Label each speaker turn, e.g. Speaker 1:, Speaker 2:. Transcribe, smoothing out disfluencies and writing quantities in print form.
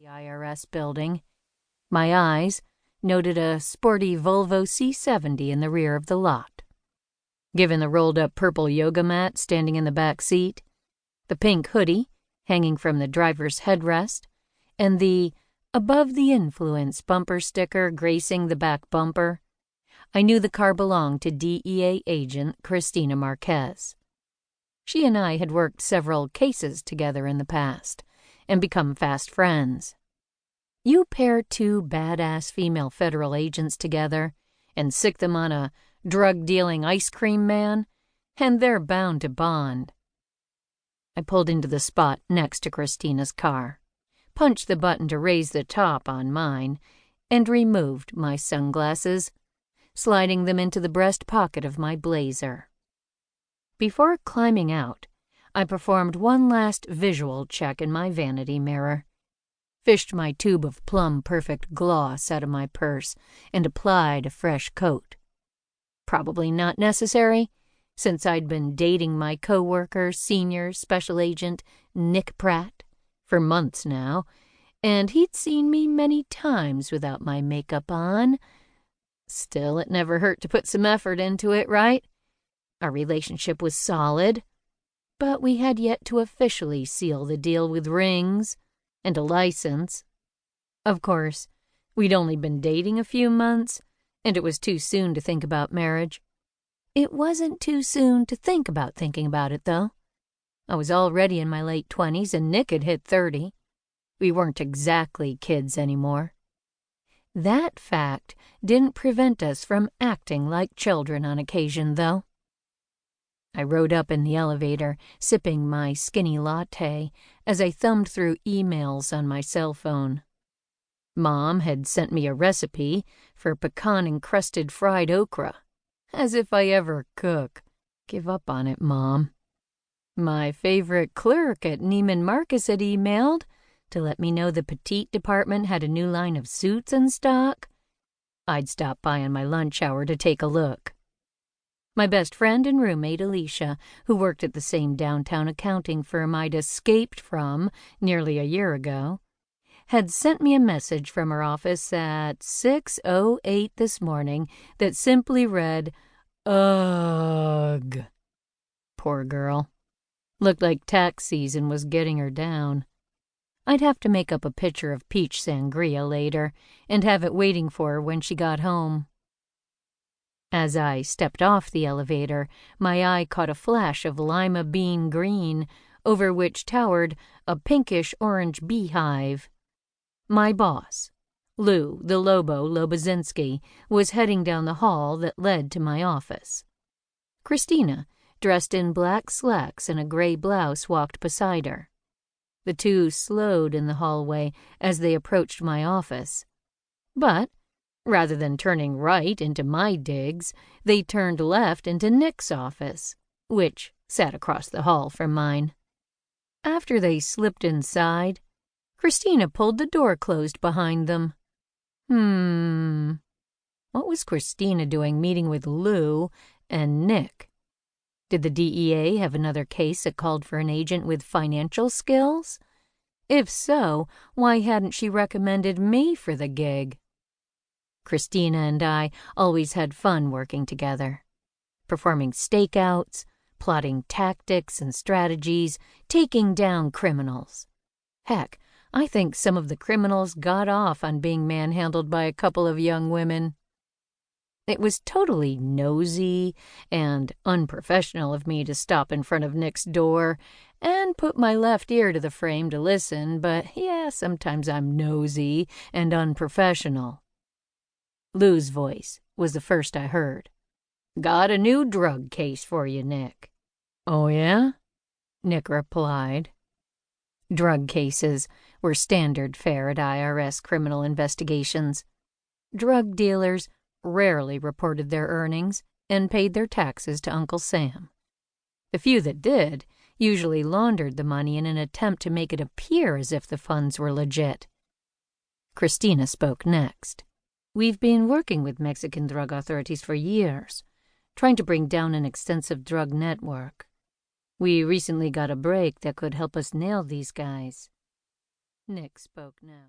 Speaker 1: IRS building. My eyes noted a sporty Volvo C70 in the rear of the lot. Given the rolled-up purple yoga mat standing in the back seat, the pink hoodie hanging from the driver's headrest, and the "Above the Influence" bumper sticker gracing the back bumper, I knew the car belonged to DEA agent Christina Marquez. She and I had worked several cases together in the past and become fast friends. You pair two badass female federal agents together and sick them on a drug-dealing ice cream man, and they're bound to bond. I pulled into the spot next to Christina's car, punched the button to raise the top on mine, and removed my sunglasses, sliding them into the breast pocket of my blazer. Before climbing out, I performed one last visual check in my vanity mirror, fished my tube of plum-perfect gloss out of my purse, and applied a fresh coat. Probably not necessary, since I'd been dating my co-worker, senior special agent Nick Pratt, for months now, and he'd seen me many times without my makeup on. Still, it never hurt to put some effort into it, right? Our relationship was solid, but we had yet to officially seal the deal with rings and a license. Of course, we'd only been dating a few months, and it was too soon to think about marriage. It wasn't too soon to think about thinking about it, though. I was already in my late 20s, and Nick had hit 30. We weren't exactly kids anymore. That fact didn't prevent us from acting like children on occasion, though. I rode up in the elevator, sipping my skinny latte as I thumbed through emails on my cell phone. Mom had sent me a recipe for pecan-encrusted fried okra. As if I ever cook. Give up on it, Mom. My favorite clerk at Neiman Marcus had emailed to let me know the petite department had a new line of suits in stock. I'd stop by on my lunch hour to take a look. My best friend and roommate, Alicia, who worked at the same downtown accounting firm I'd escaped from nearly a year ago, had sent me a message from her office at 6:08 this morning that simply read, "Ugh." Poor girl. Looked like tax season was getting her down. I'd have to make up a pitcher of peach sangria later and have it waiting for her when she got home. As I stepped off the elevator, my eye caught a flash of lima bean green, over which towered a pinkish-orange beehive. My boss, Lou the Lobo Lobozinski, was heading down the hall that led to my office. Christina, dressed in black slacks and a gray blouse, walked beside her. The two slowed in the hallway as they approached my office. But rather than turning right into my digs, they turned left into Nick's office, which sat across the hall from mine. After they slipped inside, Christina pulled the door closed behind them. What was Christina doing meeting with Lou and Nick? Did the DEA have another case that called for an agent with financial skills? If so, why hadn't she recommended me for the gig? Christina and I always had fun working together, performing stakeouts, plotting tactics and strategies, taking down criminals. Heck, I think some of the criminals got off on being manhandled by a couple of young women. It was totally nosy and unprofessional of me to stop in front of Nick's door and put my left ear to the frame to listen, but yeah, sometimes I'm nosy and unprofessional. Lou's voice was the first I heard. "Got a new drug case for you, Nick." "Oh, yeah?" Nick replied. Drug cases were standard fare at IRS criminal investigations. Drug dealers rarely reported their earnings and paid their taxes to Uncle Sam. The few that did usually laundered the money in an attempt to make it appear as if the funds were legit. Christina spoke next. "We've been working with Mexican drug authorities for years, trying to bring down an extensive drug network. We recently got a break that could help us nail these guys." Nick spoke now.